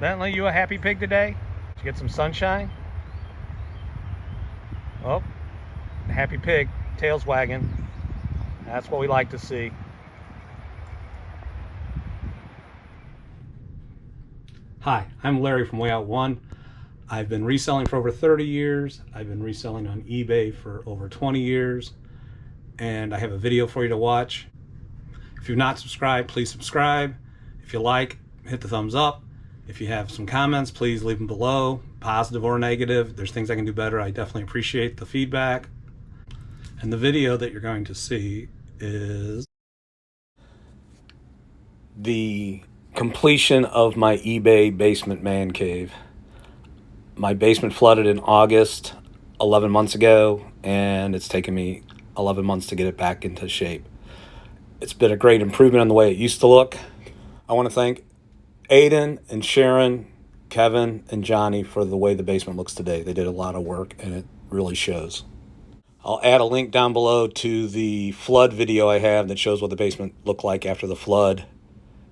Bentley, you a happy pig today? Did you get some sunshine? Oh, happy pig, tail's wagging. That's what we like to see. Hi, I'm Larry from Way Out One. I've been reselling for over 30 years. I've been reselling on eBay for over 20 years. And I have a video for you to watch. If you've not subscribed, please subscribe. If you like, hit the thumbs up. If you have some comments, please leave them below, positive or negative. There's things I can do better. I definitely appreciate the feedback. And the video that you're going to see is the completion of my eBay basement man cave. My basement flooded in August 11 months ago, and it's taken me 11 months to get it back into shape. It's been a great improvement on the way it used to look. I want to thank Aiden and Sharon, Kevin and Johnny for the way the basement looks today. They did a lot of work and it really shows. I'll add a link down below to the flood video I have that shows what the basement looked like after the flood.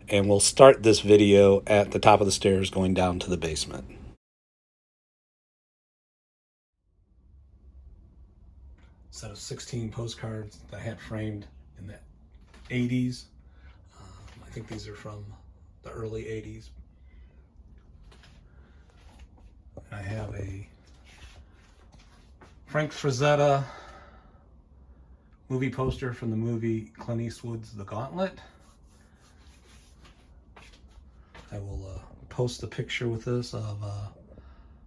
And we'll start this video at the top of the stairs going down to the basement. Set of 16 postcards that I had framed in the 80s. I think these are from the early 80s. I have a Frank Frazetta movie poster from the movie Clint Eastwood's The Gauntlet. I will post the picture with this of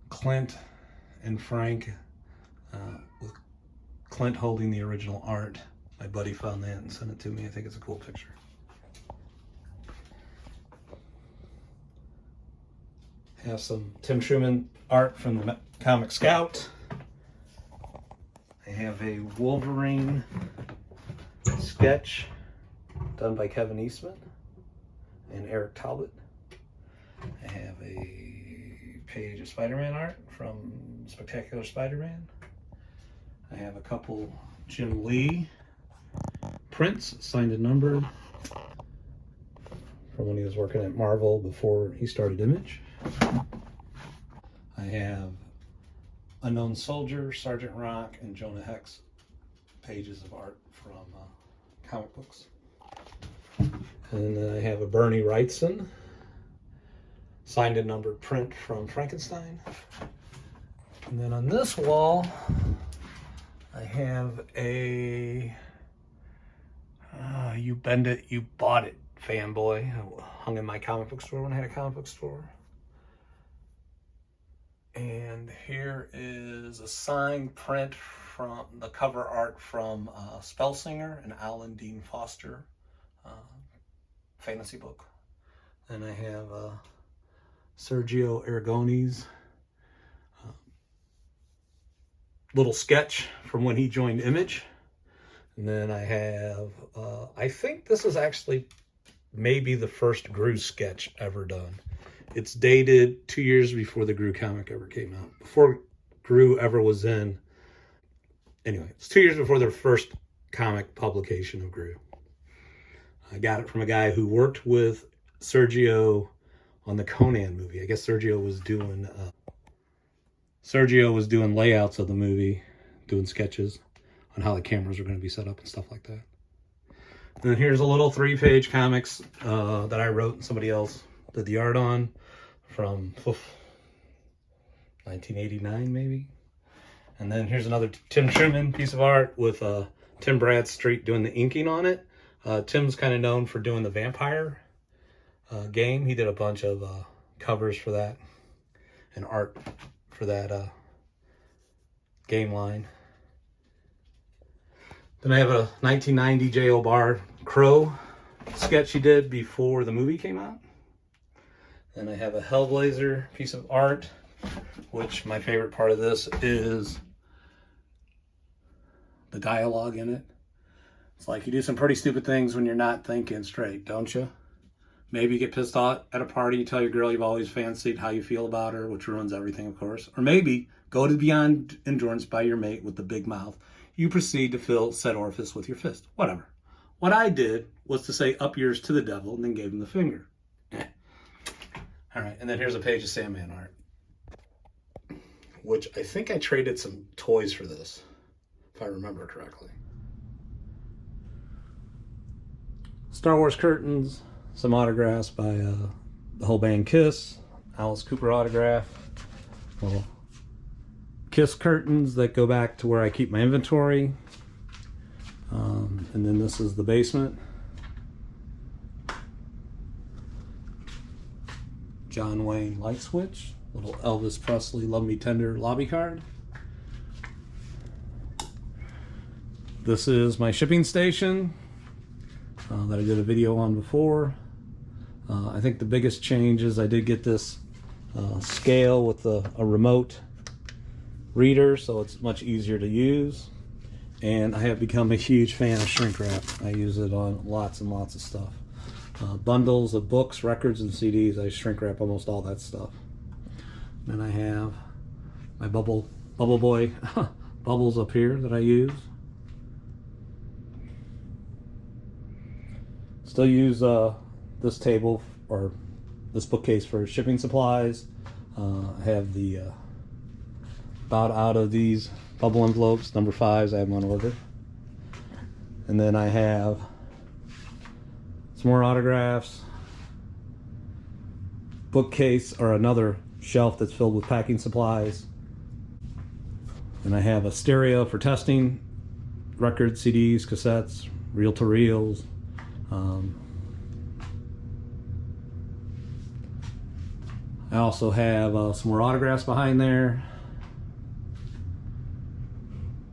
Clint and Frank, with Clint holding the original art. My buddy found that and sent it to me. I think it's a cool picture. Have some Tim Truman art from the Comic Scout. I have a Wolverine sketch done by Kevin Eastman and Eric Talbot. I have a page of Spider-Man art from Spectacular Spider-Man. I have a couple Jim Lee prints, signed and numbered, from when he was working at Marvel before he started Image. I have Unknown Soldier, Sergeant Rock, and Jonah Hex pages of art from comic books. And then I have a Bernie Wrightson signed and numbered print from Frankenstein. And then on this wall, I have a You Bend It, You Bought It fanboy. I hung in my comic book store when I had a comic book store. And here is a signed print from the cover art from Spellsinger, an Alan Dean Foster fantasy book. And I have Sergio Aragone's little sketch from when he joined Image. And then I have, I think this is actually maybe the first Gru sketch ever done. It's dated 2 years before the Gru comic ever came out. Before Gru ever was in. Anyway, it's 2 years before their first comic publication of Gru. I got it from a guy who worked with Sergio on the Conan movie. I guess Sergio was doing layouts of the movie, doing sketches on how the cameras were going to be set up and stuff like that. And then here's a little 3-page comics that I wrote and somebody else did the art on from 1989 maybe. And then here's another Tim Truman piece of art with Tim Bradstreet doing the inking on it. Tim's kind of known for doing the vampire game. He did a bunch of covers for that and art for that game line. Then I have a 1990 J.O. Barr Crow sketch he did before the movie came out. Then I have a Hellblazer piece of art, which my favorite part of this is the dialogue in it. It's like you do some pretty stupid things when you're not thinking straight, don't you? Maybe you get pissed off at a party, you tell your girl you've always fancied how you feel about her, which ruins everything, of course. Or maybe go to beyond endurance by your mate with the big mouth. You proceed to fill said orifice with your fist. Whatever. What I did was to say up yours to the devil and then gave him the finger. All right, and then here's a page of Sandman art, which I think I traded some toys for this, if I remember correctly. Star Wars curtains, some autographs by the whole band Kiss, Alice Cooper autograph, little Kiss curtains that go back to where I keep my inventory, and then this is the basement. John Wayne light switch, little Elvis Presley Love Me Tender lobby card. This is my shipping station that I did a video on before. I think the biggest change is I did get this scale with a remote reader, so it's much easier to use. And I have become a huge fan of shrink wrap. I use it on lots and lots of stuff. Bundles of books, records, and CDs. I shrink wrap almost all that stuff. Then I have my bubble boy bubbles up here that I use. Still use this table or this bookcase for shipping supplies. I have the about out of these bubble envelopes, number 5s. I have them on order. And then I have some more autographs, bookcase or another shelf that's filled with packing supplies. And I have a stereo for testing records, CDs, cassettes, reel-to-reels. I also have some more autographs behind there.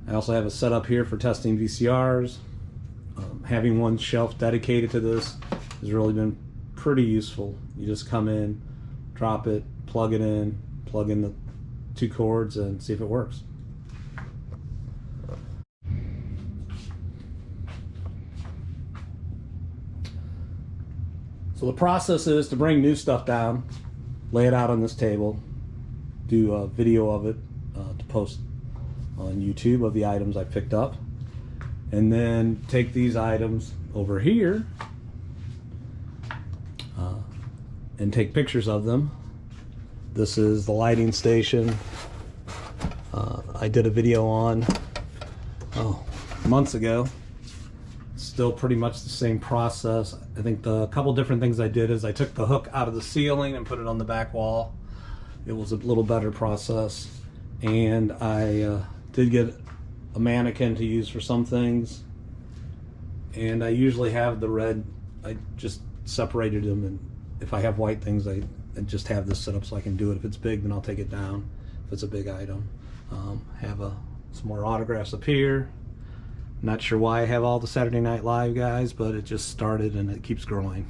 I also have a setup here for testing VCRs. Having one shelf dedicated to this has really been pretty useful. You just come in, drop it, plug in the 2 cords and see if it works. So the process is to bring new stuff down, lay it out on this table, do a video of it to post on YouTube of the items I picked up, and then take these items over here and take pictures of them. This is the lighting station I did a video on months ago. Still pretty much the same process. I think the couple different things I did is I took the hook out of the ceiling and put it on the back wall. It was a little better process. And I did get a mannequin to use for some things. And I usually have the red, I just separated them, and if I have white things, I just have this set up so I can do it. If it's big, then I'll take it down if it's a big item. Have some more autographs up here. Not sure why I have all the Saturday Night Live guys, but it just started and it keeps growing.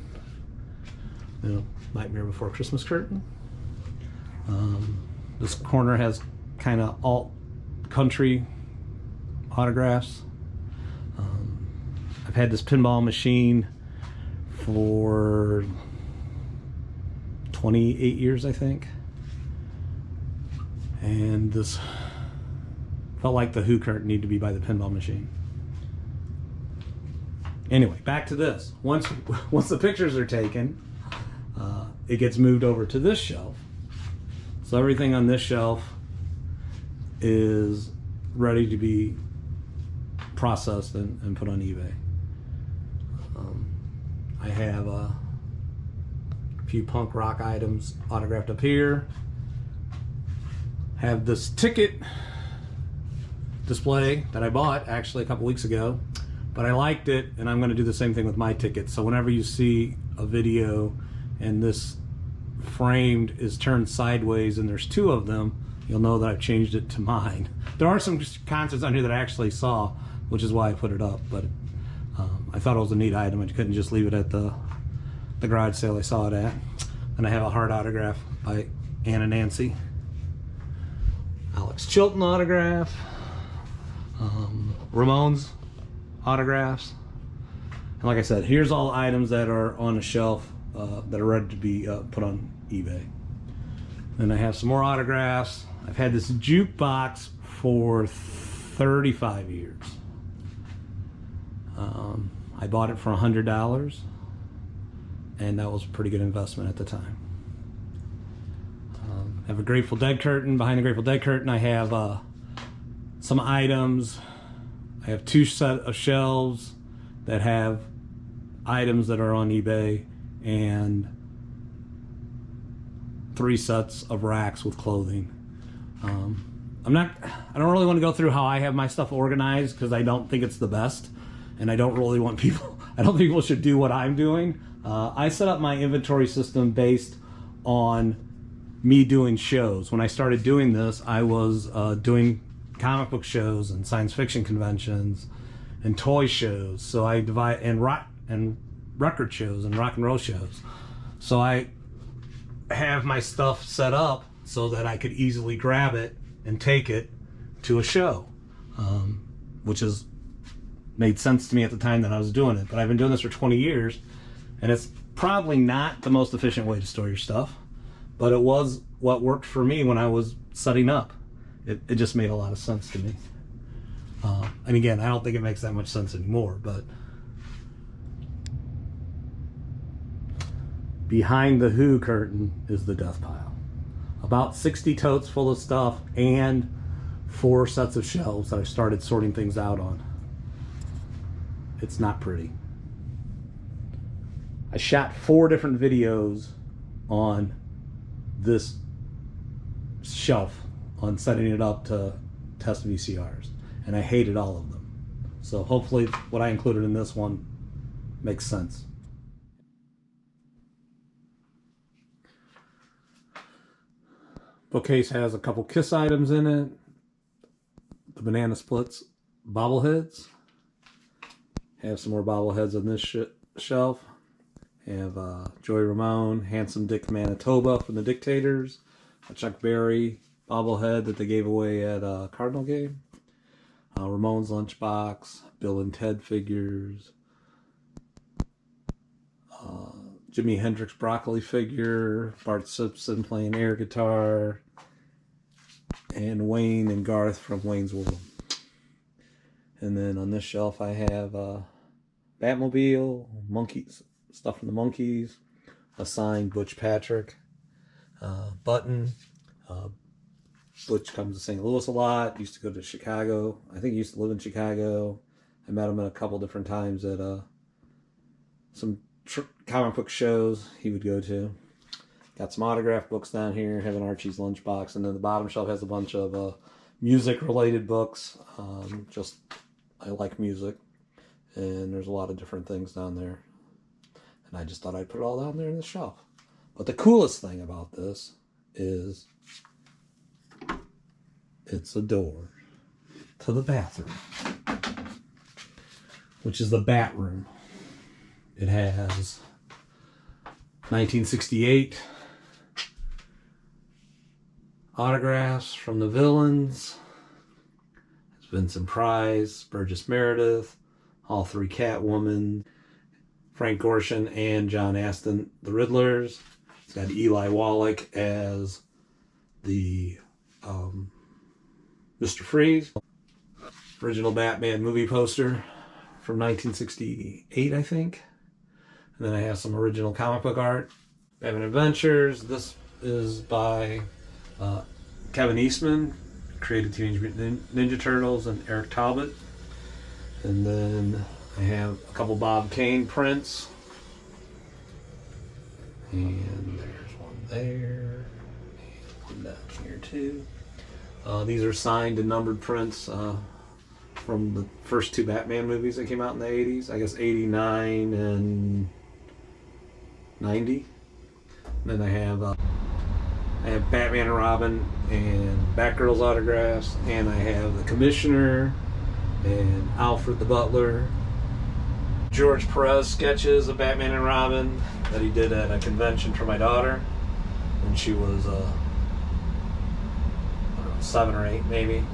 You know, Nightmare Before Christmas curtain. This corner has kind of alt country autographs. I've had this pinball machine for 28 years, I think. And this felt like the Who curtain needed to be by the pinball machine. Anyway, back to this. Once the pictures are taken, it gets moved over to this shelf. So everything on this shelf is ready to be processed and put on eBay. I have a few punk rock items autographed up here. Have this ticket display that I bought actually a couple weeks ago, but I liked it, and I'm going to do the same thing with my tickets. So whenever you see a video and this framed is turned sideways and there's 2 of them, you'll know that I've changed it to mine. There are some concerts on here that I actually saw, which is why I put it up, but I thought it was a neat item. I couldn't just leave it at the garage sale I saw it at. And I have a hard autograph by Ann and Nancy. Alex Chilton autograph. Ramones autographs. And like I said, here's all items that are on a shelf that are ready to be put on eBay. Then I have some more autographs. I've had this jukebox for 35 years. I bought it for $100, and that was a pretty good investment at the time. I have a Grateful Dead curtain. Behind the Grateful Dead curtain, I have some items. I have 2 set of shelves that have items that are on eBay, and 3 sets of racks with clothing. I don't really want to go through how I have my stuff organized, because I don't think it's the best, and I don't really want people, I don't think people should do what I'm doing. I set up my inventory system based on me doing shows. When I started doing this, I was doing comic book shows and science fiction conventions and toy shows. So I divide, and record shows and rock and roll shows. So I have my stuff set up so that I could easily grab it and take it to a show, which has made sense to me at the time that I was doing it. But I've been doing this for 20 years, and it's probably not the most efficient way to store your stuff, but it was what worked for me when I was setting up. It just made a lot of sense to me. And again, I don't think it makes that much sense anymore, but behind the Who curtain is the death pile. About 60 totes full of stuff and 4 sets of shelves that I started sorting things out on. It's not pretty. I shot 4 different videos on this shelf on setting it up to test VCRs, and I hated all of them. So hopefully what I included in this one makes sense. Bookcase has a couple Kiss items in it. The Banana Splits bobbleheads. Have some more bobbleheads on this shelf. Have Joey Ramone, Handsome Dick Manitoba from the Dictators, a Chuck Berry bobblehead that they gave away at a Cardinal game, Ramone's lunchbox, Bill and Ted figures, Jimi Hendrix Broccoli figure, Bart Simpson playing air guitar, and Wayne and Garth from Wayne's World. And then on this shelf I have Batmobile, Monkeys, stuff from the Monkeys, a signed Butch Patrick button. Butch comes to St. Louis a lot, used to go to Chicago. I think he used to live in Chicago. I met him at a couple different times at some comic book shows he would go to. Got some autograph books down here, have an Archie's lunchbox, and then the bottom shelf has a bunch of music related books. Just, I like music, and there's a lot of different things down there. And I just thought I'd put it all down there in the shelf. But the coolest thing about this is it's a door to the bathroom, which is the Bat Room. It has 1968 autographs from the villains. It's Vincent Price, Burgess Meredith, all 3 Catwoman, Frank Gorshin, and John Astin, the Riddlers. It's got Eli Wallach as the Mr. Freeze. Original Batman movie poster from 1968, I think. And then I have some original comic book art. Batman Adventures. This is by Kevin Eastman, created Teenage Mutant Ninja Turtles, and Eric Talbot. And then I have a couple Bob Kane prints. And there's one there. And one down here too. These are signed and numbered prints from the first 2 Batman movies that came out in the 80s. I guess 89 and 90. And then I have Batman and Robin and Batgirl's autographs, and I have the Commissioner and Alfred the Butler. George Perez sketches of Batman and Robin that he did at a convention for my daughter when she was 7 or 8 maybe. And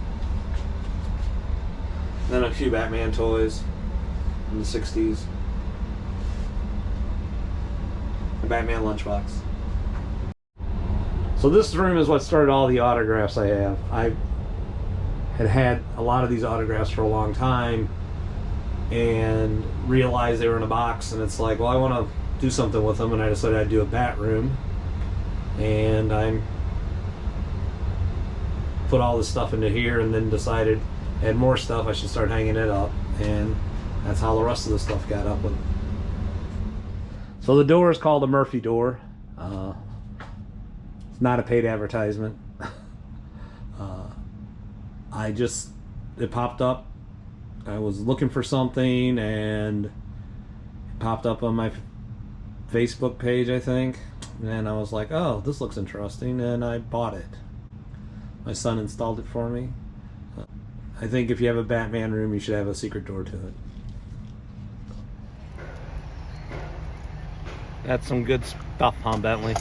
then a few Batman toys from the 60s. A Batman lunchbox. So this room is what started all the autographs I have. I had a lot of these autographs for a long time and realized they were in a box, and it's like, well, I want to do something with them, and I decided I'd do a Bat Room. And I'm put all this stuff into here, and then decided had more stuff, I should start hanging it up, and that's how the rest of the stuff got up with. So the door is called a Murphy door. It's not a paid advertisement. It popped up. I was looking for something, and it popped up on my Facebook page, I think, and I was like, oh, this looks interesting, and I bought it. My son installed it for me. I think if you have a Batman room, you should have a secret door to it. That's some good stuff, huh, Bentley?